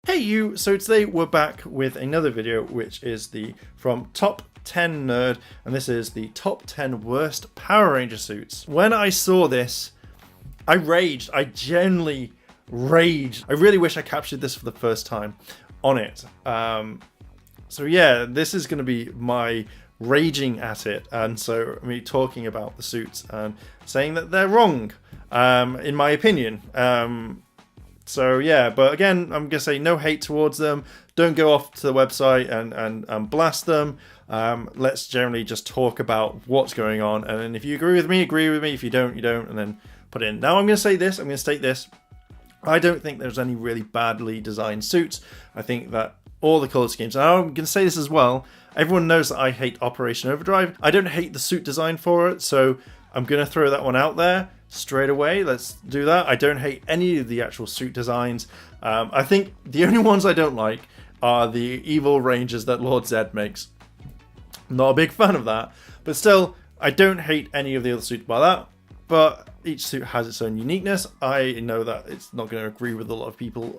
Hey you, so today we're back with another video which is the from Top 10 Nerd, and this is the top 10 worst Power Ranger suits. When I saw this, I raged. I genuinely raged. I really wish I captured this for the first time on it. So yeah, this is going to be my raging at it, and so me talking about the suits and saying that they're wrong, in my opinion. So yeah, but again, I'm going to say no hate towards them. Don't go off to the website and blast them. Let's generally just talk about what's going on. And then if you agree with me, agree with me. If you don't, you don't. And then put it in. Now I'm going to say this. I'm going to state this. I don't think there's any really badly designed suits. I think that all the color schemes. And I'm going to say this as well. Everyone knows that I hate Operation Overdrive. I don't hate the suit design for it. So I'm going to throw that one out there straight away. Let's do that. I don't hate any of the actual suit designs. I think the only ones I don't like are the evil Rangers that Lord Zedd makes. Not a big fan of that, but still, I don't hate any of the other suits by that. But each suit has its own uniqueness. I know that it's not going to agree with a lot of people,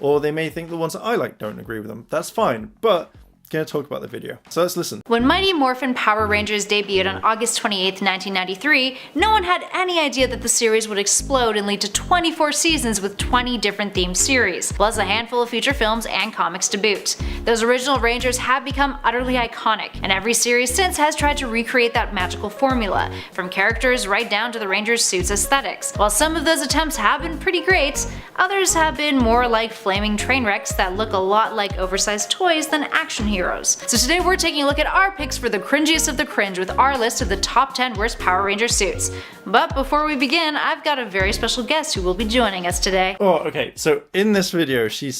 or they may think the ones that I like don't agree with them. That's fine, but going to talk about the video. So let's listen. When Mighty Morphin Power Rangers debuted on August 28, 1993, no one had any idea that the series would explode and lead to 24 seasons with 20 different themed series, plus a handful of feature films and comics to boot. Those original Rangers have become utterly iconic, and every series since has tried to recreate that magical formula, from characters right down to the Rangers' suits aesthetics. While some of those attempts have been pretty great, others have been more like flaming train wrecks that look a lot like oversized toys than action heroes. So today we're taking a look at our picks for the cringiest of the cringe with our list of the top 10 worst Power Ranger suits. But before we begin, I've got a very special guest who will be joining us today. Oh, okay. So in this video, she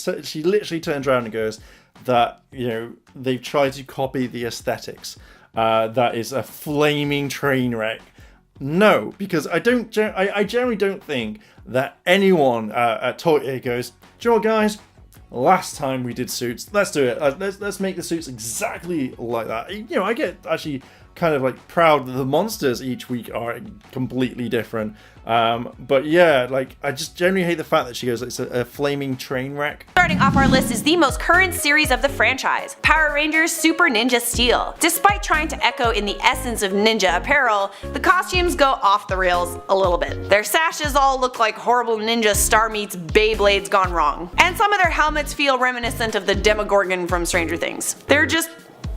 literally turns around and goes that, you know, they've tried to copy the aesthetics. That is a flaming train wreck. No, because I generally don't think that anyone at Toy goes, do you know what, guys? Last time we did suits, let's do it. Let's make the suits exactly like that. You know, I get actually kind of like proud that the monsters each week are completely different. But yeah, like I just generally hate the fact that she goes, it's a flaming train wreck. Starting off our list is the most current series of the franchise, Power Rangers Super Ninja Steel. Despite trying to echo in the essence of ninja apparel, the costumes go off the rails a little bit. Their sashes all look like horrible ninja star meets Beyblades gone wrong. And some of their helmets feel reminiscent of the Demogorgon from Stranger Things. They're just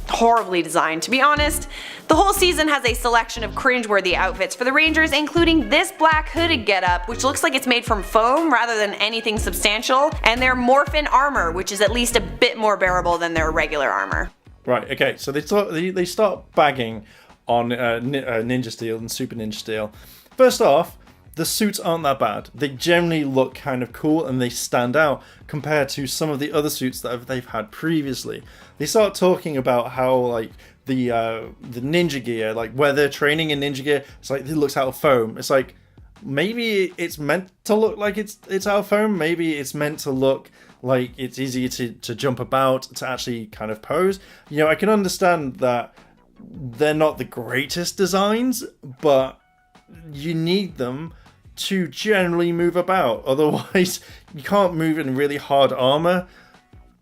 horribly designed, to be honest. The whole season has a selection of cringeworthy outfits for the Rangers, including this black hooded getup, which looks like it's made from foam rather than anything substantial, and their Morphin armor, which is at least a bit more bearable than their regular armor. Right, okay, so they start bagging on Ninja Steel and Super Ninja Steel. First off, the suits aren't that bad. They generally look kind of cool and they stand out compared to some of the other suits that they've had previously. They start talking about how like the ninja gear, like where they're training in ninja gear, it's like it looks out of foam. It's like maybe it's meant to look like it's out of foam. Maybe it's meant to look like it's easier to jump about, to actually kind of pose. You know, I can understand that they're not the greatest designs, but you need them to generally move about. Otherwise, you can't move in really hard armor.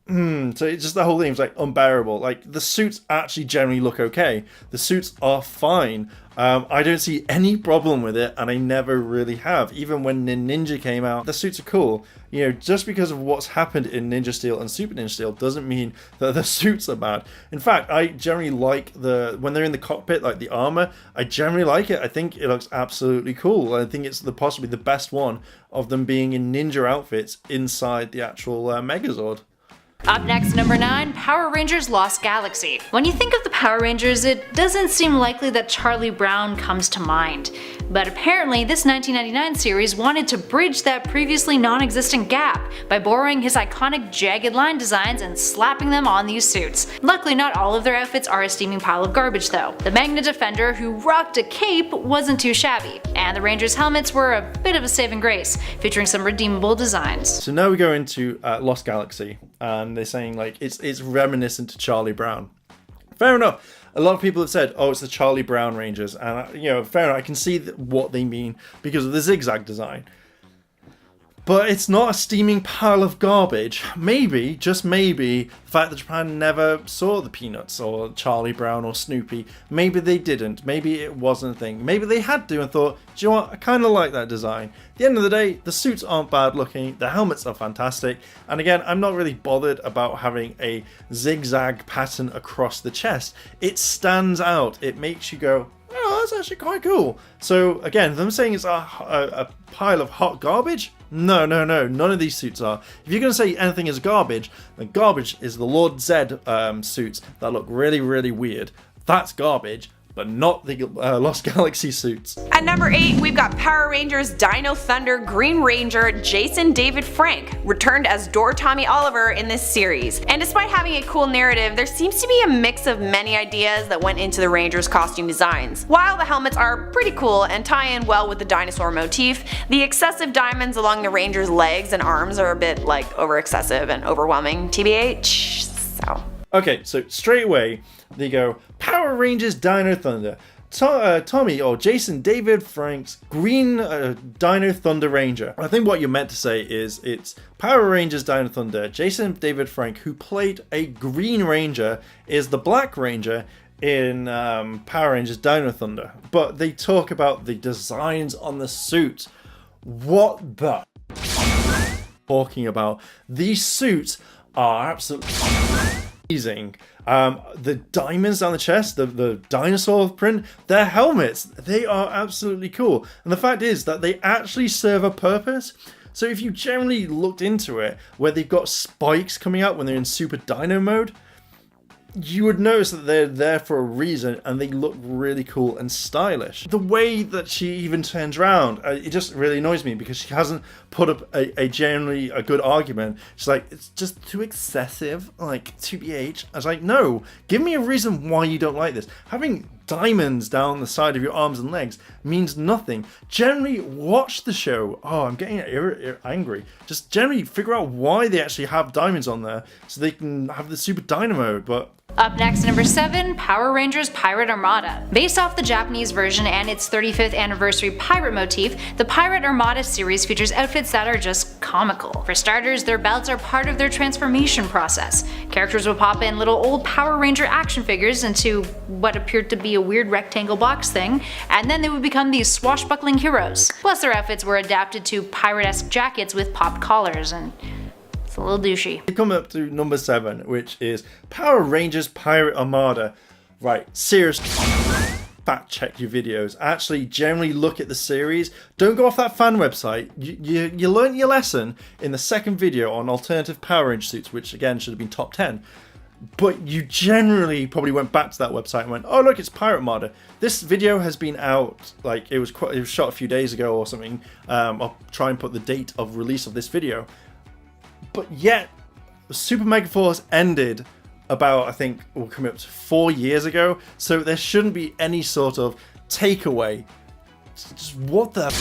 So it's just the whole thing is like unbearable. Like the suits actually generally look okay. The suits are fine. I don't see any problem with it, and I never really have. Even when Ninja came out, the suits are cool. You know, just because of what's happened in Ninja Steel and Super Ninja Steel doesn't mean that the suits are bad. In fact, I generally like when they're in the cockpit, like the armor, I generally like it. I think it looks absolutely cool. I think it's possibly the best one of them being in ninja outfits inside the actual Megazord. Up next, number 9, Power Rangers Lost Galaxy. When you think of the Power Rangers, it doesn't seem likely that Charlie Brown comes to mind. But apparently, this 1999 series wanted to bridge that previously non-existent gap by borrowing his iconic jagged line designs and slapping them on these suits. Luckily, not all of their outfits are a steaming pile of garbage though. The Magna Defender, who rocked a cape, wasn't too shabby, and the Rangers' helmets were a bit of a saving grace, featuring some redeemable designs. So now we go into Lost Galaxy, and they're saying like it's reminiscent to Charlie Brown. Fair enough. A lot of people have said, oh, it's the Charlie Brown Rangers, and you know, fair enough. I can see what they mean because of the zigzag design. but it's not a steaming pile of garbage. Maybe, just maybe, the fact that Japan never saw the Peanuts or Charlie Brown or Snoopy, maybe they didn't, maybe it wasn't a thing, maybe they had to and thought, do you know what, I kind of like that design. At the end of the day, the suits aren't bad looking, the helmets are fantastic, and again, I'm not really bothered about having a zigzag pattern across the chest. It stands out, it makes you go, oh, that's actually quite cool. So again, them saying it's a pile of hot garbage? No, none of these suits are. If you're going to say anything is garbage, then garbage is the Lord Zedd suits that look really, really weird. That's garbage, but not the Lost Galaxy suits. At number 8, we've got Power Rangers Dino Thunder Green Ranger Jason David Frank, returned as Dor Tommy Oliver in this series. And despite having a cool narrative, there seems to be a mix of many ideas that went into the Rangers' costume designs. While the helmets are pretty cool and tie in well with the dinosaur motif, the excessive diamonds along the Rangers' legs and arms are a bit like over excessive and overwhelming, TBH. So. Okay, so straight away, they go, Power Rangers Dino Thunder, Tommy or Jason David Frank's Green Dino Thunder Ranger. I think what you're meant to say is it's Power Rangers Dino Thunder, Jason David Frank, who played a Green Ranger, is the Black Ranger in Power Rangers Dino Thunder. But they talk about the designs on the suit. What the talking about? These suits are absolutely amazing. The diamonds down the chest, the dinosaur print, their helmets, they are absolutely cool. And the fact is that they actually serve a purpose. So if you generally looked into it, where they've got spikes coming out when they're in Super Dino mode, you would notice that they're there for a reason and they look really cool and stylish. The way that she even turns around, it just really annoys me because she hasn't put up a generally a good argument. She's like, it's just too excessive, like TBH. I was like, no, give me a reason why you don't like this. Having diamonds down the side of your arms and legs means nothing. Generally watch the show. Oh, I'm getting angry. Just generally figure out why they actually have diamonds on there so they can have the Super Dino mode. But up next, number 7, Power Rangers Pirate Armada. Based off the Japanese version and its 35th anniversary pirate motif, the Pirate Armada series features outfits that are just comical. For starters, their belts are part of their transformation process. Characters will pop in little old Power Ranger action figures into what appeared to be a weird rectangle box thing, and then they would become these swashbuckling heroes. Plus, their outfits were adapted to pirate-esque jackets with popped collars, and it's a little douchey. We come up to number 7, which is Power Rangers Pirate Armada. Right, seriously, fact check your videos. Actually, generally look at the series. Don't go off that fan website. You learned your lesson in the second video on alternative Power Ranger suits, which again should have been top 10. But you generally probably went back to that website and went, oh look, it's Pirate Armada. This video has been out, like it was shot a few days ago or something. I'll try and put the date of release of this video. But yet, Super Megaforce ended about, I think, will come up to 4 years ago. So there shouldn't be any sort of takeaway. Just what the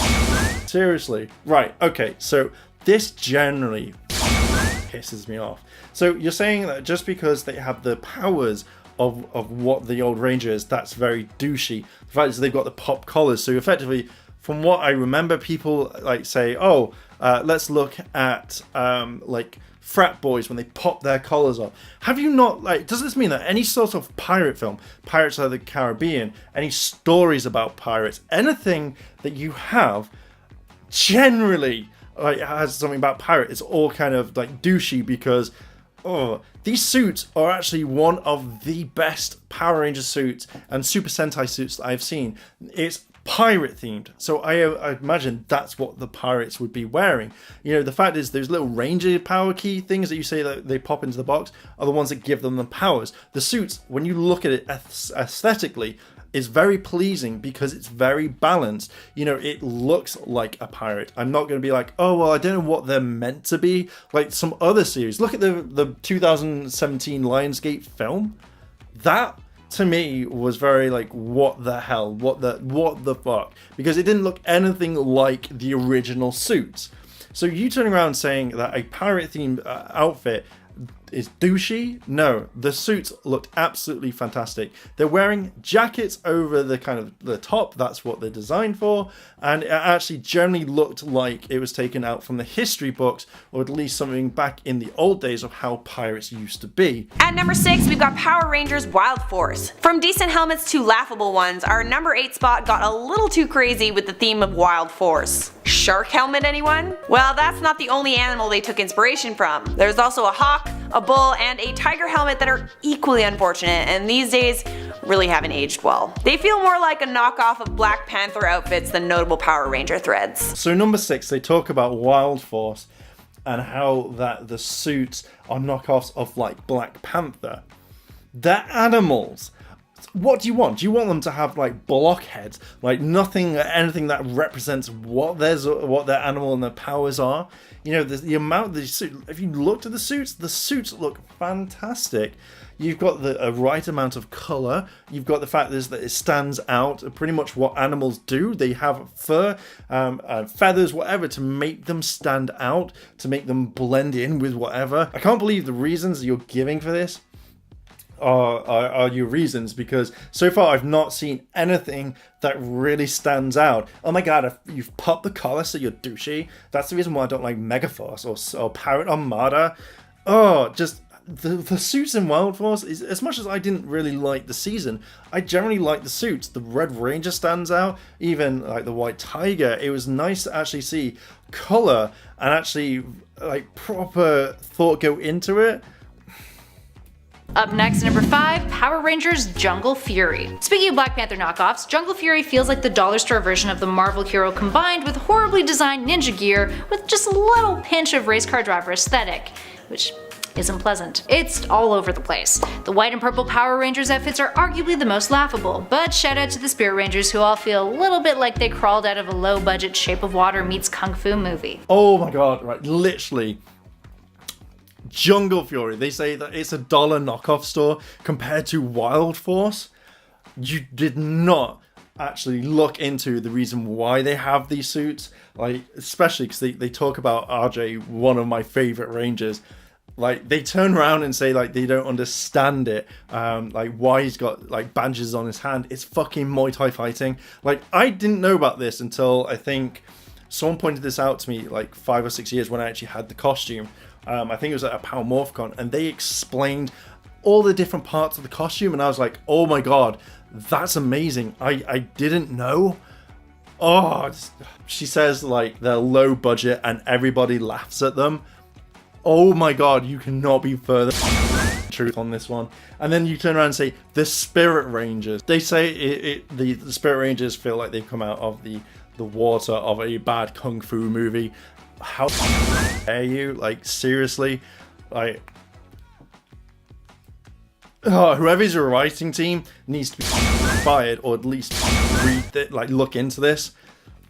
seriously? Right, okay, so this generally pisses me off. So you're saying that just because they have the powers of what the old Ranger is, that's very douchey. The fact is they've got the pop collars. So effectively, from what I remember, people like say, oh, let's look at like frat boys when they pop their collars off. Have you not, like, does this mean that any sort of pirate film, Pirates of the Caribbean, any stories about pirates, anything that you have generally like has something about pirate, it's all kind of like douchey because these suits are actually one of the best Power Ranger suits and Super Sentai suits that I've seen. It's pirate themed, so I imagine that's what the pirates would be wearing. You know, the fact is those little Ranger power key things that you say that they pop into the box are the ones that give them the powers. The suits, when you look at it aesthetically, is very pleasing because it's very balanced. You know, it looks like a pirate. I'm not going to be like, oh, well, I don't know what they're meant to be. Like some other series. Look at the 2017 Lionsgate film. That, to me, was very like, what the hell? What the fuck? Because it didn't look anything like the original suits. So you turning around saying that a pirate-themed outfit is douchey. No, the suits looked absolutely fantastic. They're wearing jackets over the kind of the top. That's what they're designed for. And it actually generally looked like it was taken out from the history books, or at least something back in the old days of how pirates used to be. At number 6, we've got Power Rangers Wild Force. From decent helmets to laughable ones, our number 8 spot got a little too crazy with the theme of Wild Force. Shark helmet, anyone? Well, that's not the only animal they took inspiration from. There's also a hawk, a bull, and a tiger helmet that are equally unfortunate, and these days really haven't aged well. They feel more like a knockoff of Black Panther outfits than notable Power Ranger threads. So number 6, they talk about Wild Force and how that the suits are knockoffs of like Black Panther. They're animals. What do you want? Do you want them to have like blockheads, like anything that represents what their animal and their powers are? You know, the amount of the suit. If you looked at the suits look fantastic. You've got a right amount of color. You've got the fact that it stands out. Pretty much what animals do. They have fur, feathers, whatever, to make them stand out, to make them blend in with whatever. I can't believe the reasons you're giving for this are your reasons, because so far I've not seen anything that really stands out. Oh my god, you've popped the collar so you're douchey. That's the reason why I don't like Megaforce or Pirate Armada. Oh, just the suits in Wild Force is, as much as I didn't really like the season, I generally like the suits. The Red Ranger stands out, even like the White Tiger. It was nice to actually see color and actually like proper thought go into it. Up next, number 5, Power Rangers Jungle Fury. Speaking of Black Panther knockoffs, Jungle Fury feels like the dollar store version of the Marvel hero combined with horribly designed ninja gear with just a little pinch of race car driver aesthetic, which isn't pleasant. It's all over the place. The white and purple Power Rangers outfits are arguably the most laughable, but shout out to the Spirit Rangers who all feel a little bit like they crawled out of a low-budget Shape of Water meets Kung Fu movie. Oh my god, right, literally. Jungle Fury, they say that it's a $1 knockoff store compared to Wild Force. You did not actually look into the reason why they have these suits, like especially because they talk about RJ, one of my favorite Rangers. Like they turn around and say like they don't understand it, like why he's got like badges on his hand. It's fucking Muay Thai fighting. Like I didn't know about this until I think someone pointed this out to me like 5 or 6 years when I actually had the costume. I think it was at a Power Morphicon, and they explained all the different parts of the costume, and I was like, oh my god, that's amazing. I didn't know. Oh, she says like they're low budget and everybody laughs at them. Oh my god, you cannot be further truth on this one. And then you turn around and say the Spirit Rangers. They say the Spirit Rangers feel like they've come out of the water of a bad kung fu movie. How dare you? Like seriously, like whoever's your writing team needs to be fired, or at least read it, like look into this.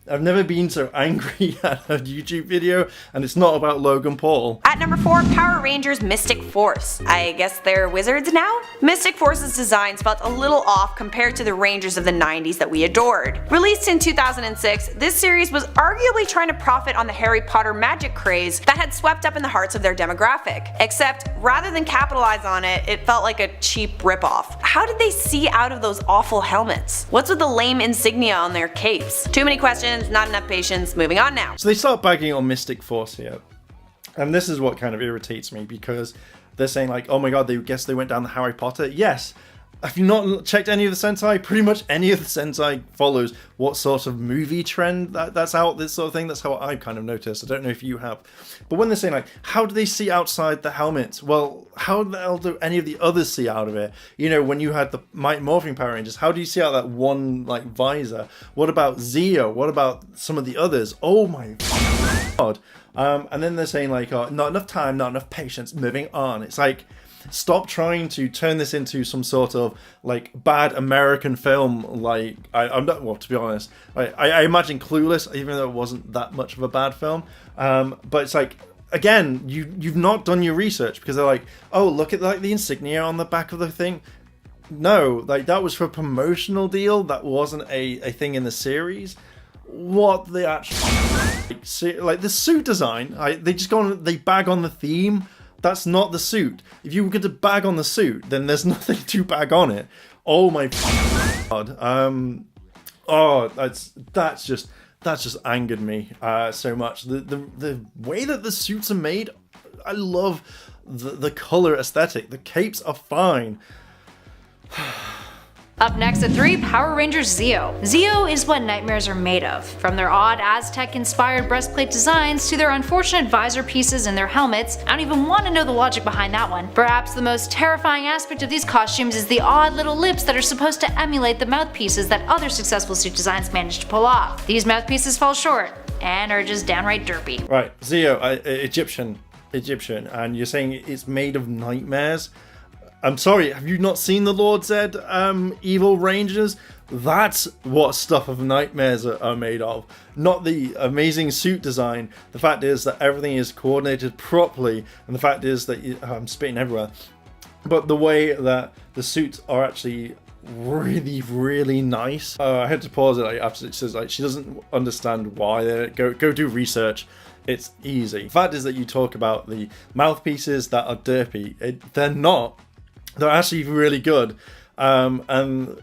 I've never been so angry at a YouTube video, and it's not about Logan Paul. At number 4, Power Rangers Mystic Force. I guess they're wizards now? Mystic Force's designs felt a little off compared to the Rangers of the 90s that we adored. Released in 2006, this series was arguably trying to profit on the Harry Potter magic craze that had swept up in the hearts of their demographic. Except, rather than capitalize on it, it felt like a cheap ripoff. How did they see out of those awful helmets? What's with the lame insignia on their capes? Too many questions. Not enough patience, moving on now. So they start bagging on Mystic Force here. And this is what kind of irritates me, because they're saying like, oh my god, they guess they went down the Harry Potter. Yes. Have you not checked any of the Sentai? Pretty much any of the Sentai follows what sort of movie trend that's out, this sort of thing. That's how I've kind of noticed. I don't know if you have. But when they're saying like, how do they see outside the helmets? Well, how the hell do any of the others see out of it? You know, when you had the Morphing Power Rangers, how do you see out that one like visor? What about Zeo? What about some of the others? Oh my god. And then they're saying like, oh, not enough time, not enough patience, moving on. It's like, stop trying to turn this into some sort of like bad American film. Like I'm not, well, to be honest, I imagine Clueless, even though it wasn't that much of a bad film. But it's like, again, you've not done your research, because they're like, oh, look at like the insignia on the back of the thing. No, like that was for a promotional deal. That wasn't a thing in the series. What the actual like the suit design? They just go on, they bag on the theme. That's not the suit. If you were going to bag on the suit, then there's nothing to bag on it. Oh my god. Oh, that's just angered me so much. The way that the suits are made, I love the color aesthetic. The capes are fine. Up next at 3, Power Rangers Zeo. Zeo is what nightmares are made of. From their odd Aztec-inspired breastplate designs to their unfortunate visor pieces and their helmets, I don't even want to know the logic behind that one. Perhaps the most terrifying aspect of these costumes is the odd little lips that are supposed to emulate the mouthpieces that other successful suit designs managed to pull off. These mouthpieces fall short, and are just downright derpy. Right, Zeo, Egyptian, and you're saying it's made of nightmares? I'm sorry, have you not seen the Lord Zedd Evil Rangers? That's what stuff of nightmares are made of. Not the amazing suit design. The fact is that everything is coordinated properly, and the fact is that I'm spitting everywhere. But the way that the suits are actually really, really nice. I had to pause it after it says she doesn't understand why. Go do research. It's easy. The fact is that you talk about the mouthpieces that are derpy. They're not. They're actually really good, and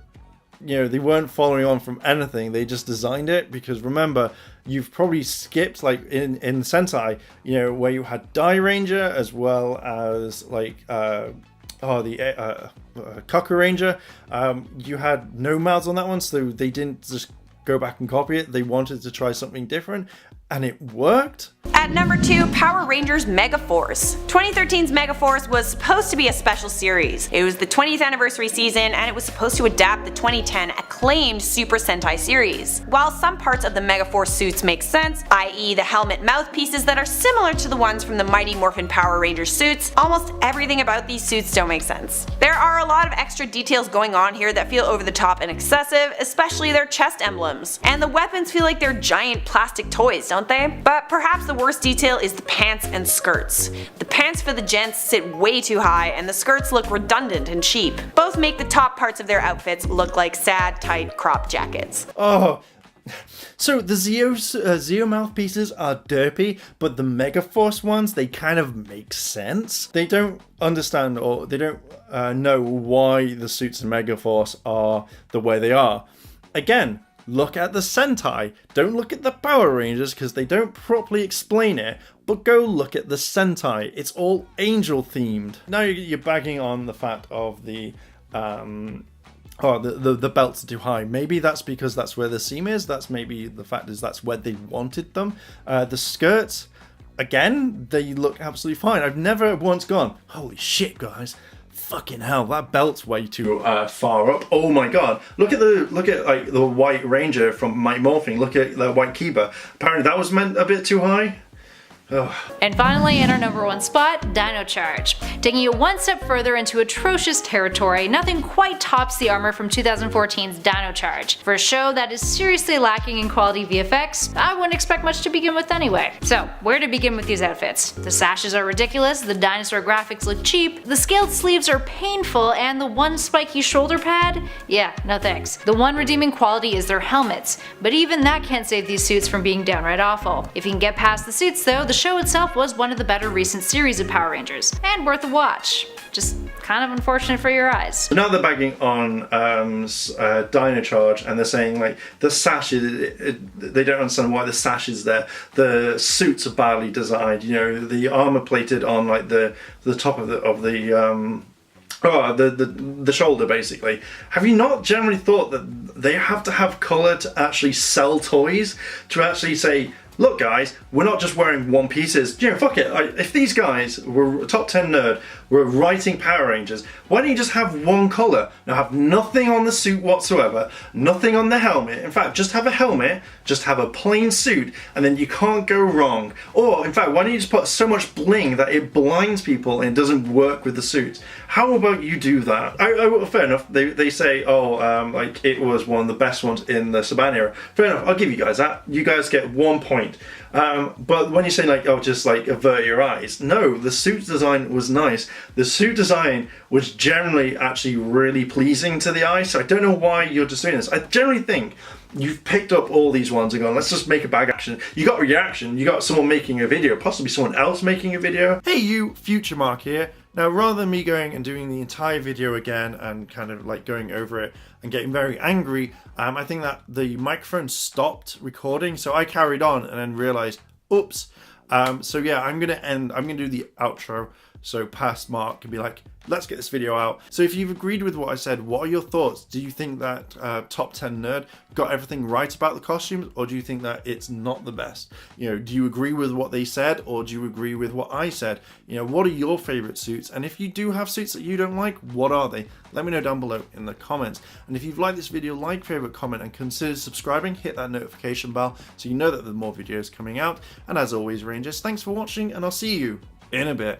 you know, they weren't following on from anything. They just designed it because, remember, you've probably skipped like in Sentai, you know, where you had Die Ranger as well as like the Kaku Ranger. You had no mouths on that one, so they didn't just go back and copy it. They wanted to try something different, and it worked. At number 2, Power Rangers Megaforce. 2013's Megaforce was supposed to be a special series. It was the 20th anniversary season, and it was supposed to adapt the 2010 acclaimed Super Sentai series. While some parts of the Megaforce suits make sense, i.e. the helmet mouthpieces that are similar to the ones from the Mighty Morphin Power Rangers suits, almost everything about these suits don't make sense. There are a lot of extra details going on here that feel over the top and excessive, especially their chest emblems. And the weapons feel like they're giant plastic toys, don't they? But perhaps the worst detail is the pants and skirts. The pants for the gents sit way too high, and the skirts look redundant and cheap. Both make the top parts of their outfits look like sad, tight crop jackets. Oh, so the Zeo mouthpieces are derpy, but the Megaforce ones, they kind of make sense. They don't understand, or they don't know why the suits in Megaforce are the way they are. Again, look at the Sentai. Don't look at the Power Rangers because they don't properly explain it, but go look at the Sentai. It's all angel themed. Now you're bagging on the fact of the belts are too high. Maybe that's because that's where the seam is. Maybe the fact is that's where they wanted them. The skirts, again, they look absolutely fine. I've never once gone, holy shit, guys. Fucking hell, that belt's way too far up. Oh my god. Look at like the White Ranger from Mighty Morphin. Look at the White Kiba. Apparently that was meant a bit too high. Ugh. And finally, in our number 1 spot, Dino Charge. Taking it one step further into atrocious territory, nothing quite tops the armor from 2014's Dino Charge. For a show that is seriously lacking in quality VFX, I wouldn't expect much to begin with anyway. So, where to begin with these outfits? The sashes are ridiculous, the dinosaur graphics look cheap, the scaled sleeves are painful, and the one spiky shoulder pad? Yeah, no thanks. The one redeeming quality is their helmets, but even that can't save these suits from being downright awful. If you can get past the suits though, the show itself was one of the better recent series of Power Rangers, and worth a watch. Just kind of unfortunate for your eyes. Now they're bagging on Dino Charge, and they're saying like the sash, they don't understand why the sash is there. The suits are badly designed. You know, the armor plated on like the top of the shoulder basically. Have you not generally thought that they have to have color to actually sell toys? To actually say, look guys, we're not just wearing one pieces. You know, fuck it. If these guys were top 10 nerd, were writing Power Rangers, why don't you just have one colour? Now have nothing on the suit whatsoever, nothing on the helmet. In fact, just have a helmet, just have a plain suit, and then you can't go wrong. Or in fact, why don't you just put so much bling that it blinds people and it doesn't work with the suits? How about you do that? Fair enough. They say, like it was one of the best ones in the Saban era. Fair enough. I'll give you guys that. You guys get 1 point. point. But when you say like, oh, just like avert your eyes, no, the suit design was nice. The suit design was generally actually really pleasing to the eye, so I don't know why you're just doing this. I generally think you've picked up all these ones and gone, let's just make a bag action. You got reaction, you got someone making a video, possibly someone else making a video. Hey you, Future Mark here. Now, rather than me going and doing the entire video again and kind of like going over it and getting very angry, I think that the microphone stopped recording, so I carried on and then realized, oops. So yeah, I'm gonna do the outro, so past Mark can be like, let's get this video out. So if you've agreed with what I said, what are your thoughts? Do you think that Top 10 Nerd got everything right about the costumes, or do you think that it's not the best? You know, do you agree with what they said, or do you agree with what I said? You know, what are your favorite suits? And if you do have suits that you don't like, what are they? Let me know down below in the comments. And if you've liked this video, like, favorite, comment, and consider subscribing. Hit that notification bell so you know that there are more videos coming out. And as always, Rangers, thanks for watching, and I'll see you in a bit.